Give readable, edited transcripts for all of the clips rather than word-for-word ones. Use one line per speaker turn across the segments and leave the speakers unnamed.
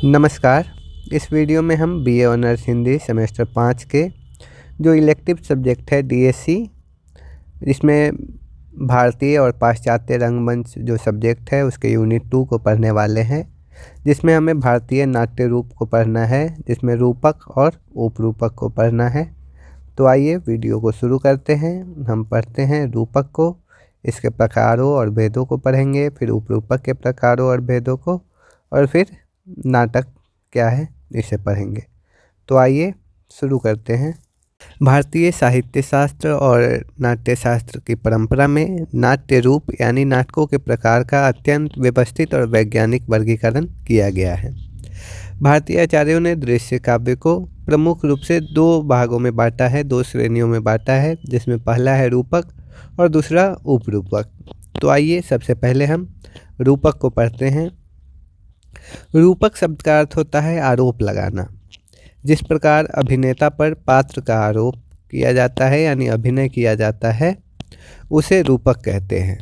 नमस्कार। इस वीडियो में हम बीए ऑनर्स हिंदी सेमेस्टर 5 के जो इलेक्टिव सब्जेक्ट है डीएससी, इसमें भारतीय और पाश्चात्य रंगमंच जो सब्जेक्ट है उसके यूनिट 2 को पढ़ने वाले हैं, जिसमें हमें भारतीय नाट्य रूप को पढ़ना है, जिसमें रूपक और उपरूपक को पढ़ना है। तो आइए वीडियो को शुरू करते हैं। हम पढ़ते हैं रूपक को, इसके प्रकारों और भेदों को पढ़ेंगे, फिर उपरूपक के प्रकारों और भेदों को, और फिर नाटक क्या है इसे पढ़ेंगे। तो आइए शुरू करते हैं। भारतीय साहित्य शास्त्र और नाट्य शास्त्र की परंपरा में नाट्य रूप यानी नाटकों के प्रकार का अत्यंत व्यवस्थित और वैज्ञानिक वर्गीकरण किया गया है। भारतीय आचार्यों ने दृश्य काव्य को प्रमुख रूप से दो भागों में बांटा है, दो श्रेणियों में बांटा है, जिसमें पहला है रूपक और दूसरा उपरूपक। तो आइए सबसे पहले हम रूपक को पढ़ते हैं। रूपक शब्द का अर्थ होता है आरोप लगाना। जिस प्रकार अभिनेता पर पात्र का आरोप किया जाता है यानी अभिनय किया जाता है, उसे रूपक कहते हैं।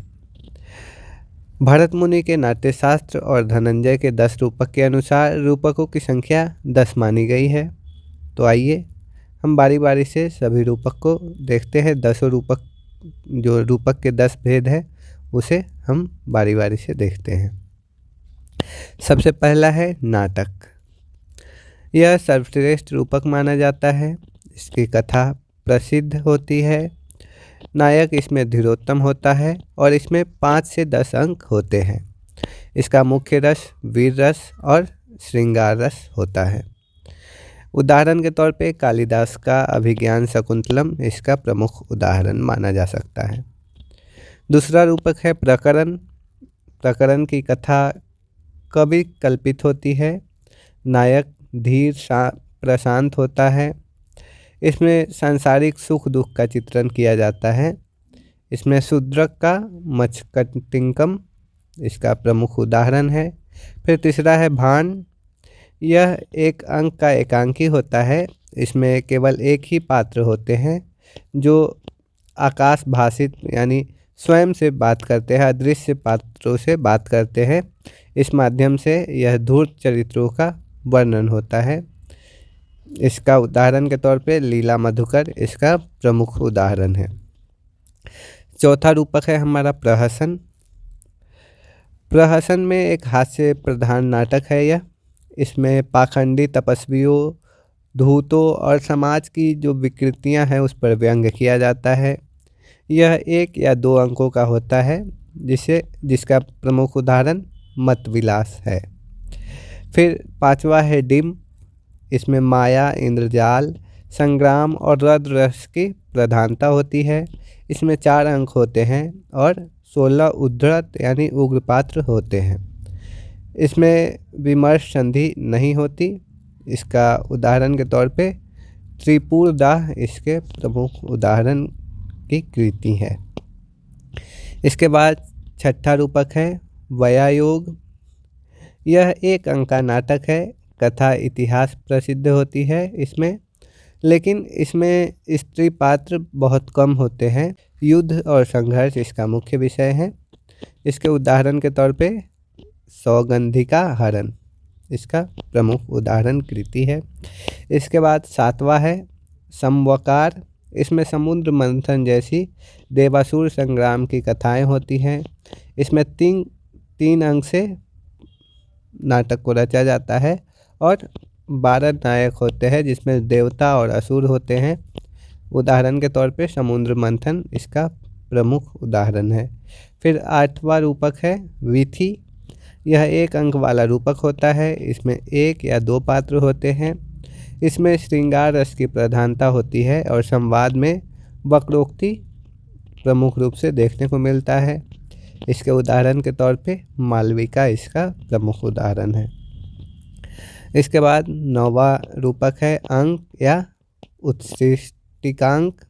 भरत मुनि के नाट्यशास्त्र और धनंजय के 10 रूपक के अनुसार रूपकों की संख्या 10 मानी गई है। तो आइए हम बारी बारी से सभी रूपक को देखते हैं। 10 रूपक, जो रूपक के 10 भेद है, उसे हम बारी बारी से देखते हैं। सबसे पहला है नाटक। यह सर्वश्रेष्ठ रूपक माना जाता है। इसकी कथा प्रसिद्ध होती है। नायक इसमें धीरोत्तम होता है और इसमें 5 से 10 अंक होते हैं। इसका मुख्य रस वीर रस और श्रृंगार रस होता है। उदाहरण के तौर पे कालिदास का अभिज्ञान शकुंतलम इसका प्रमुख उदाहरण माना जा सकता है। दूसरा रूपक है प्रकरण। प्रकरण की कथा कवि कल्पित होती है। नायक धीर प्रशांत होता है। इसमें सांसारिक सुख दुख का चित्रण किया जाता है। इसमें शूद्रक का मच्छकटिंकम इसका प्रमुख उदाहरण है। फिर तीसरा है भान। यह एक अंक का एकांकी होता है। इसमें केवल एक ही पात्र होते हैं जो आकाश भाषित यानी स्वयं से बात करते हैं, अदृश्य पात्रों से बात करते हैं। इस माध्यम से यह धूर्त चरित्रों का वर्णन होता है। इसका उदाहरण के तौर पे लीला मधुकर इसका प्रमुख उदाहरण है। चौथा रूपक है हमारा प्रहसन। प्रहसन में एक हास्य प्रधान नाटक है यह। इसमें पाखंडी तपस्वियों, धूतों और समाज की जो विकृतियां हैं उस पर व्यंग्य किया जाता है। यह 1 या 2 अंकों का होता है, जिसका प्रमुख उदाहरण मत विलास है। फिर पांचवा है डिम। इसमें माया, इंद्रजाल, संग्राम और रौद्र रस की प्रधानता होती है। इसमें 4 अंक होते हैं और 16 उद्धृत यानी उग्र पात्र होते हैं। इसमें विमर्श संधि नहीं होती। इसका उदाहरण के तौर पे त्रिपुरदाह इसके प्रमुख उदाहरण की कृति है। इसके बाद छठा रूपक है वयायोग। यह 1 अंक का नाटक है। कथा इतिहास प्रसिद्ध होती है इसमें, लेकिन इसमें स्त्री पात्र बहुत कम होते हैं। युद्ध और संघर्ष इसका मुख्य विषय है। इसके उदाहरण के तौर पे सौगंधिका हरण इसका प्रमुख उदाहरण कृति है। इसके बाद 7वां है समवकार। इसमें समुद्र मंथन जैसी देवासुर संग्राम की कथाएं होती हैं। इसमें 3 अंक से नाटक को रचा जाता है और 12 नायक होते हैं, जिसमें देवता और असुर होते हैं। उदाहरण के तौर पे समुद्र मंथन इसका प्रमुख उदाहरण है। फिर 8वां रूपक है विथि। यह 1 अंक वाला रूपक होता है। इसमें 1 या 2 पात्र होते हैं। इसमें श्रृंगार रस की प्रधानता होती है और संवाद में वक्रोक्ति प्रमुख रूप से देखने को मिलता है। इसके उदाहरण के तौर पे मालविका इसका प्रमुख उदाहरण है। इसके बाद 9वां रूपक है अंक या उत्सृष्टिकांक।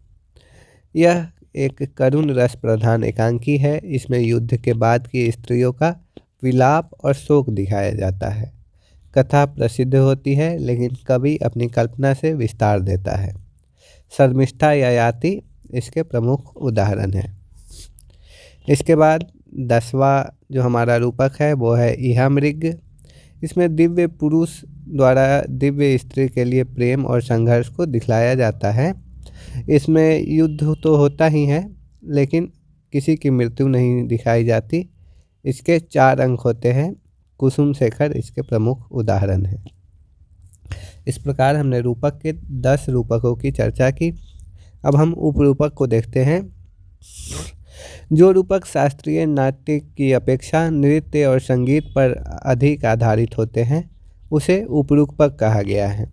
यह एक करुण रस प्रधान एकांकी है। इसमें युद्ध के बाद की स्त्रियों का विलाप और शोक दिखाया जाता है। कथा प्रसिद्ध होती है, लेकिन कवि अपनी कल्पना से विस्तार देता है। शर्मिष्ठा या याति इसके प्रमुख उदाहरण है। इसके बाद 10वां जो हमारा रूपक है वो है इहामृग। इसमें दिव्य पुरुष द्वारा दिव्य स्त्री के लिए प्रेम और संघर्ष को दिखलाया जाता है। इसमें युद्ध तो होता ही है, लेकिन किसी की मृत्यु नहीं दिखाई जाती। इसके 4 अंक होते हैं। कुसुम शेखर इसके प्रमुख उदाहरण हैं। इस प्रकार हमने रूपक के 10 रूपकों की चर्चा की। अब हम उपरूपक को देखते हैं। जो रूपक शास्त्रीय नाट्य की अपेक्षा नृत्य और संगीत पर अधिक आधारित होते हैं उसे उपरूपक कहा गया है।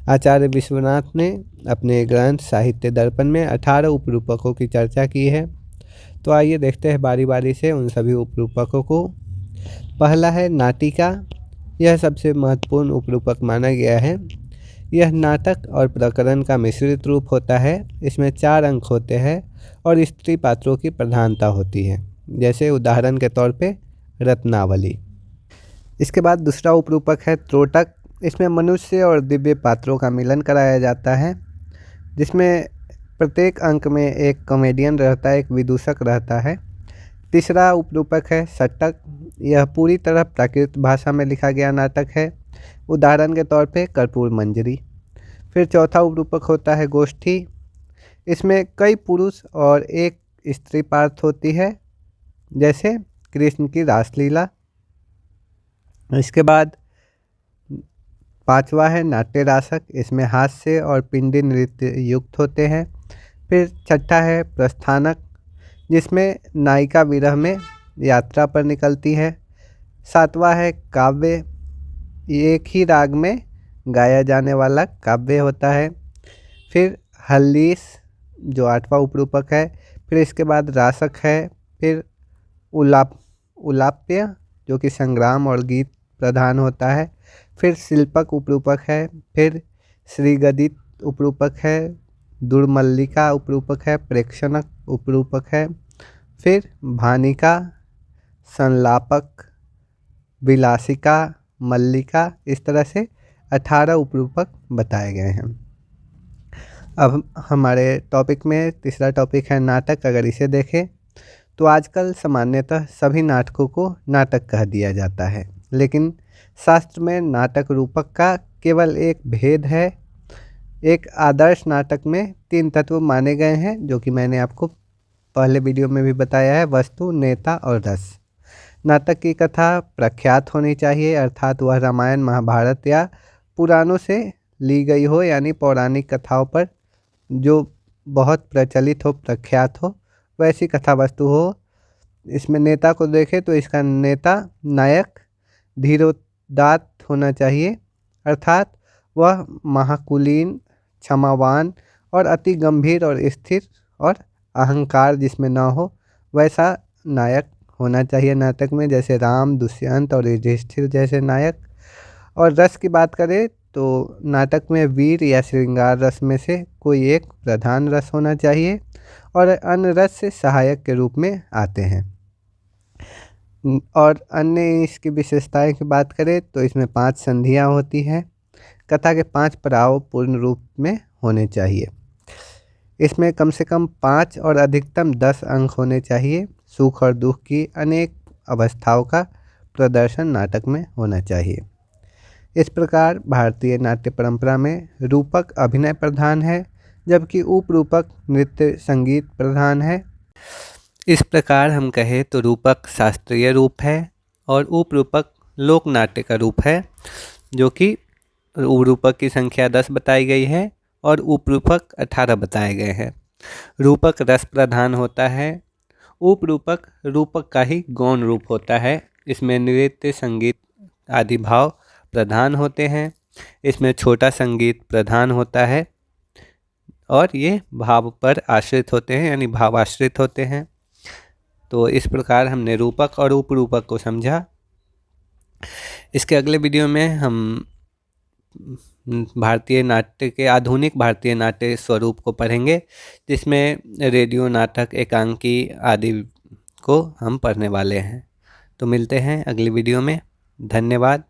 आचार्य विश्वनाथ ने अपने ग्रंथ साहित्य दर्पण में 18 उपरूपकों की चर्चा की है। तो आइए देखते हैं बारी बारी से उन सभी उपरूपकों को। पहला है नाटिका। यह सबसे महत्वपूर्ण उपरूपक माना गया है। यह नाटक और प्रकरण का मिश्रित रूप होता है। इसमें 4 अंक होते हैं और स्त्री पात्रों की प्रधानता होती है, जैसे उदाहरण के तौर पे रत्नावली। इसके बाद दूसरा उपरूपक है त्रोटक। इसमें मनुष्य और दिव्य पात्रों का मिलन कराया जाता है, जिसमें प्रत्येक अंक में एक कॉमेडियन रहता है, एक विदूषक रहता है। तीसरा उपरूपक है षटक। यह पूरी तरह प्राकृत भाषा में लिखा गया नाटक है, उदाहरण के तौर पे कर्पूर मंजरी। फिर चौथा उपरूपक होता है गोष्ठी। इसमें कई पुरुष और एक स्त्री पात्र होती है, जैसे कृष्ण की रासलीला। इसके बाद 5वां है नाट्य रासक। इसमें हास्य और पिंडी नृत्य युक्त होते हैं। फिर छठा है प्रस्थानक, जिसमें नायिका विरह में यात्रा पर निकलती है। 7वां है काव्य। एक ही राग में गाया जाने वाला काव्य होता है। फिर हल्लीस, जो 8वां उपरूपक है। फिर इसके बाद रासक है। फिर उलाप्य, जो कि संग्राम और गीत प्रधान होता है। फिर शिल्पक उपरूपक है। फिर श्रीगदित उपरूपक है। दुर्मल्लिका उपरूपक है। प्रेक्षणक उपरूपक है। फिर भानिका, संलापक, विलासिका, मल्लिका, इस तरह से 18 उपरूपक बताए गए हैं। अब हमारे टॉपिक में तीसरा टॉपिक है नाटक। अगर इसे देखें तो आजकल सामान्यतः सभी नाटकों को नाटक कह दिया जाता है, लेकिन शास्त्र में नाटक रूपक का केवल एक भेद है। एक आदर्श नाटक में 3 तत्व माने गए हैं, जो कि मैंने आपको पहले वीडियो में भी बताया है: वस्तु, नेता और रस। नाटक की कथा प्रख्यात होनी चाहिए, अर्थात वह रामायण, महाभारत या पुराणों से ली गई हो, यानी पौराणिक कथाओं पर जो बहुत प्रचलित हो, प्रख्यात हो, वैसी कथा वस्तु हो। इसमें नेता को देखें तो इसका नेता नायक धीरोदात्त होना चाहिए, अर्थात वह महाकुलीन, क्षमावान और अति गंभीर और स्थिर और अहंकार जिसमें ना हो, वैसा नायक होना चाहिए नाटक में, जैसे राम, दुष्यंत और युधिष्ठिर जैसे नायक। और रस की बात करें तो नाटक में वीर या श्रृंगार रस में से कोई एक प्रधान रस होना चाहिए और अन्य रस से सहायक के रूप में आते हैं। और अन्य इसकी विशेषताएं की बात करें तो इसमें 5 संधियां होती हैं। कथा के 5 पड़ाव पूर्ण रूप में होने चाहिए। इसमें कम से कम 5 और अधिकतम 10 अंक होने चाहिए। सुख और दुख की अनेक अवस्थाओं का प्रदर्शन नाटक में होना चाहिए। इस प्रकार भारतीय नाट्य परंपरा में रूपक अभिनय प्रधान है, जबकि उपरूपक नृत्य संगीत प्रधान है। इस प्रकार हम कहें तो रूपक शास्त्रीय रूप है और उपरूपक लोक नाट्य का रूप है, जो कि रूपक की संख्या 10 बताई गई है और उपरूपक 18 बताए गए हैं। रूपक रस प्रधान होता है। उपरूपक रूपक का ही गौण रूप होता है। इसमें नृत्य, संगीत आदि भाव प्रधान होते हैं। इसमें छोटा संगीत प्रधान होता है और ये भाव पर आश्रित होते हैं, यानी भावाश्रित होते हैं। तो इस प्रकार हमने रूपक और उपरूपक को समझा। इसके अगले वीडियो में हम भारतीय नाट्य के आधुनिक भारतीय नाट्य स्वरूप को पढ़ेंगे, जिसमें रेडियो नाटक, एकांकी आदि को हम पढ़ने वाले हैं। तो मिलते हैं अगली वीडियो में। धन्यवाद।